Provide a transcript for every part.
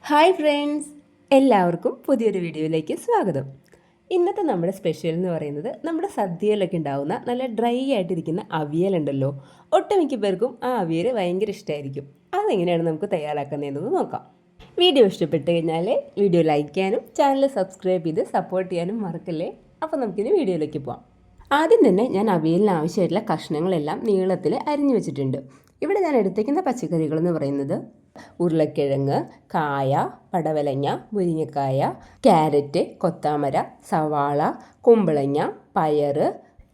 Hi friends, എല്ലാവർക്കും പുതിയൊരു വീഡിയോയിലേക്ക് സ്വാഗതം. ഇന്നത്തെ നമ്മുടെ സ്പെഷ്യൽ എന്ന് പറയുന്നത് നമ്മുടെ സദ്യയിലൊക്കെ ഉണ്ടാകുന്ന നല്ല ഡ്രൈ ആയിട്ടിരിക്കുന്ന അവിയലുണ്ടല്ലോ. ഒട്ടുമിക്ക പേർക്കും ആ അവിയൽ ഭയങ്കര ഇഷ്ടമായിരിക്കും. അതെങ്ങനെയാണ് നമുക്ക് തയ്യാറാക്കുന്നതെന്ന് നോക്കാം. വീഡിയോ ഇഷ്ടപ്പെട്ട് കഴിഞ്ഞാൽ വീഡിയോ ലൈക്ക് ചെയ്യാനും ചാനൽ സബ്സ്ക്രൈബ് ചെയ്ത് സപ്പോർട്ട് ചെയ്യാനും മറക്കല്ലേ. അപ്പോൾ നമുക്കിനി വീഡിയോയിലേക്ക് പോകാം. ആദ്യം തന്നെ ഞാൻ അവിയലിന് ആവശ്യമായിട്ടുള്ള കഷ്ണങ്ങളെല്ലാം നീളത്തിൽ അരിഞ്ഞു വെച്ചിട്ടുണ്ട്. ഇവിടെ ഞാൻ എടുത്തേക്കുന്ന പച്ചക്കറികൾ എന്ന് പറയുന്നത് ഉരുളക്കിഴങ്ങ്, കായ, പടവലങ്ങ, മുരിങ്ങക്കായ, ക്യാരറ്റ്, കൊത്താമര, സവാള, കുമ്പളങ്ങ, പയർ,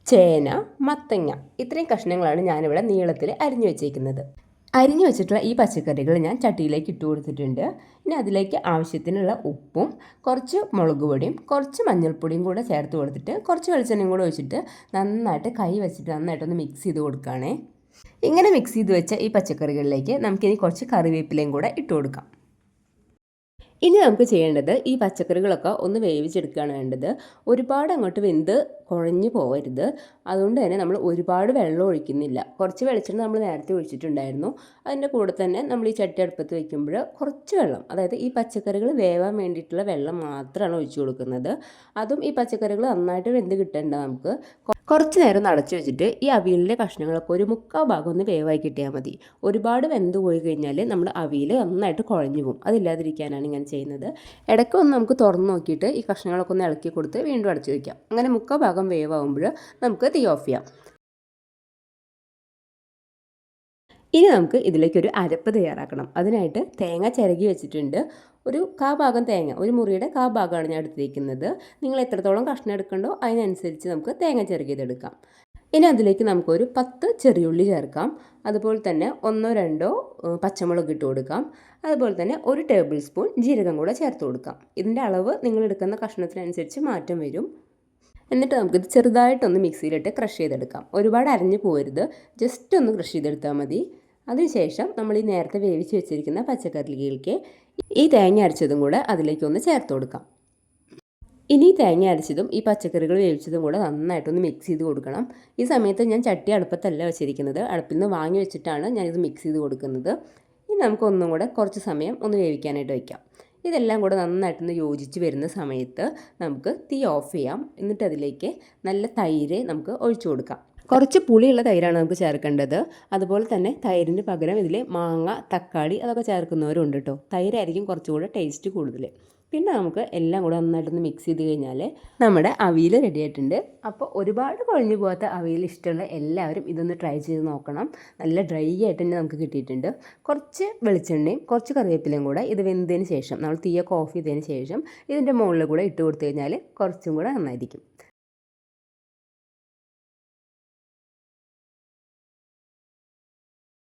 ചേന, മത്തങ്ങ, ഇത്രയും കഷ്ണങ്ങളാണ് ഞാനിവിടെ നീളത്തിൽ അരിഞ്ഞു വെച്ചേക്കുന്നത്. അരിഞ്ഞു വെച്ചിട്ടുള്ള ഈ പച്ചക്കറികൾ ഞാൻ ചട്ടിയിലേക്ക് ഇട്ട് കൊടുത്തിട്ടുണ്ട്. ഇനി അതിലേക്ക് ആവശ്യത്തിനുള്ള ഉപ്പും കുറച്ച് മുളക് പൊടിയും കുറച്ച് മഞ്ഞൾപ്പൊടിയും കൂടെ ചേർത്ത് കൊടുത്തിട്ട് കുറച്ച് വെളിച്ചെണ്ണയും കൂടെ ഒഴിച്ചിട്ട് നന്നായിട്ട് കൈ വെച്ചിട്ട് നന്നായിട്ടൊന്ന് മിക്സ് ചെയ്ത് കൊടുക്കുകയാണേ. ഇങ്ങനെ മിക്സ് ചെയ്ത് വെച്ച ഈ പച്ചക്കറികളിലേക്ക് നമുക്കിനി കുറച്ച് കറിവേപ്പിലയും കൂടെ ഇട്ട് കൊടുക്കാം. ഇനി നമുക്ക് ചെയ്യേണ്ടത് ഈ പച്ചക്കറികളൊക്കെ ഒന്ന് വേവിച്ചെടുക്കുകയാണ് വേണ്ടത്. ഒരുപാട് അങ്ങോട്ട് വെന്ത് കുഴഞ്ഞു പോകരുത്. അതുകൊണ്ട് തന്നെ നമ്മൾ ഒരുപാട് വെള്ളം ഒഴിക്കുന്നില്ല. കുറച്ച് വെളിച്ചെണ്ണ നമ്മൾ നേരത്തെ ഒഴിച്ചിട്ടുണ്ടായിരുന്നു. അതിൻ്റെ കൂടെ തന്നെ നമ്മൾ ഈ ചട്ടി അടുപ്പത്ത് വയ്ക്കുമ്പോൾ കുറച്ച് വെള്ളം, അതായത് ഈ പച്ചക്കറികൾ വേവാൻ വേണ്ടിയിട്ടുള്ള വെള്ളം മാത്രമാണ് ഒഴിച്ചു കൊടുക്കുന്നത്. അതും ഈ പച്ചക്കറികൾ നന്നായിട്ട് വെന്ത് കിട്ടേണ്ട നമുക്ക് കുറച്ച് നേരം അടച്ചു വെച്ചിട്ട് ഈ അവിയലിൻ്റെ കഷ്ണങ്ങളൊക്കെ ഒരു മുക്കാൽ ഭാഗം ഒന്ന് വേവായി കിട്ടിയാൽ മതി. ഒരുപാട് വെന്ത് പോയി കഴിഞ്ഞാൽ നമ്മുടെ അവിയൽ നന്നായിട്ട് കുഴഞ്ഞു പോകും. അതില്ലാതിരിക്കാനാണ് ഇങ്ങനെ ചെയ്യുന്നത്. ഇടയ്ക്ക് ഒന്ന് നമുക്ക് തുറന്ന് നോക്കിയിട്ട് ഈ കഷ്ണങ്ങളൊക്കെ ഒന്ന് ഇളക്കി കൊടുത്ത് വീണ്ടും അടച്ചു വയ്ക്കാം. അങ്ങനെ മുക്കാൽ ഭാഗം വേവാകുമ്പോൾ നമുക്ക് തീ ഓഫ് ചെയ്യാം. ഇനി നമുക്ക് ഇതിലേക്കൊരു അരപ്പ് തയ്യാറാക്കണം. അതിനായിട്ട് തേങ്ങ ചിരകി വെച്ചിട്ടുണ്ട്. ഒരു ഭാഗം തേങ്ങ, ഒരു മുറിയുടെ ഭാഗമാണ് ഞാൻ എടുത്തിരിക്കുന്നത്. നിങ്ങൾ എത്രത്തോളം കഷ്ണം എടുക്കണ്ടോ അതിനനുസരിച്ച് നമുക്ക് തേങ്ങ ചിരകിയതെടുക്കാം. ഇനി അതിലേക്ക് നമുക്കൊരു 10 ചെറിയുള്ളി ചേർക്കാം. അതുപോലെ തന്നെ 1-2 പച്ചമുളക് ഇട്ട് കൊടുക്കാം. അതുപോലെ തന്നെ 1 ടേബിൾ സ്പൂൺ ജീരകം കൂടെ ചേർത്ത് കൊടുക്കാം. ഇതിൻ്റെ അളവ് നിങ്ങൾ എടുക്കുന്ന കഷ്ണത്തിനനുസരിച്ച് മാറ്റം വരും. എന്നിട്ട് നമുക്കിത് ചെറുതായിട്ടൊന്ന് മിക്സിയിലിട്ട് ക്രഷ് ചെയ്തെടുക്കാം. ഒരുപാട് അരഞ്ഞു പോകരുത്, ജസ്റ്റ് ഒന്ന് ക്രഷ് ചെയ്തെടുത്താൽ മതി. അതിനുശേഷം നമ്മൾ ഈ നേരത്തെ വേവിച്ച് വെച്ചിരിക്കുന്ന പച്ചക്കറിയിലേക്ക് ഈ തേങ്ങ അരച്ചതും കൂടെ അതിലേക്കൊന്ന് ചേർത്ത് കൊടുക്കാം. ഇനി തേങ്ങ അരച്ചതും ഈ പച്ചക്കറികൾ വേവിച്ചതും കൂടെ നന്നായിട്ടൊന്ന് മിക്സ് ചെയ്ത് കൊടുക്കണം. ഈ സമയത്ത് ഞാൻ ചട്ടി അടുപ്പത്തല്ല വെച്ചിരിക്കുന്നത്, അടുപ്പിൽ നിന്ന് വാങ്ങി വെച്ചിട്ടാണ് ഞാനിത് മിക്സ് ചെയ്ത് കൊടുക്കുന്നത്. ഇനി നമുക്ക് ഒന്നും കൂടെ കുറച്ച് സമയം ഒന്ന് വേവിക്കാനായിട്ട് വയ്ക്കാം. ഇതെല്ലാം കൂടെ നന്നായിട്ടൊന്ന് യോജിച്ച് വരുന്ന സമയത്ത് നമുക്ക് തീ ഓഫ് ചെയ്യാം. എന്നിട്ട് അതിലേക്ക് നല്ല തൈര് നമുക്ക് ഒഴിച്ചു കൊടുക്കാം. കുറച്ച് പുളിയുള്ള തൈരാണ് നമുക്ക് ചേർക്കേണ്ടത്. അതുപോലെ തന്നെ തൈരിന് പകരം ഇതിൽ മാങ്ങ, തക്കാളി അതൊക്കെ ചേർക്കുന്നവരുണ്ട് കേട്ടോ. തൈരായിരിക്കും കുറച്ചുകൂടെ ടേസ്റ്റ് കൂടുതൽ. പിന്നെ നമുക്ക് എല്ലാം കൂടെ നന്നായിട്ടൊന്ന് മിക്സ് ചെയ്ത് കഴിഞ്ഞാൽ നമ്മുടെ അവിയൽ റെഡി ആയിട്ടുണ്ട്. അപ്പോൾ ഒരുപാട് കുഴഞ്ഞു പോകാത്ത അവിയൽ ഇഷ്ടമുള്ള എല്ലാവരും ഇതൊന്ന് ട്രൈ ചെയ്ത് നോക്കണം. നല്ല ഡ്രൈ ആയിട്ട് തന്നെ നമുക്ക് കിട്ടിയിട്ടുണ്ട്. കുറച്ച് വെളിച്ചെണ്ണയും കുറച്ച് കറിവേപ്പിലയും കൂടെ ഇത് വെന്തതിന് ശേഷം നമ്മൾ തീയൊക്കെ ഓഫ് ചെയ്തതിന് ശേഷം ഇതിൻ്റെ മുകളിൽ കൂടെ ഇട്ട് കൊടുത്തു കഴിഞ്ഞാൽ കുറച്ചും കൂടെ നന്നായിരിക്കും.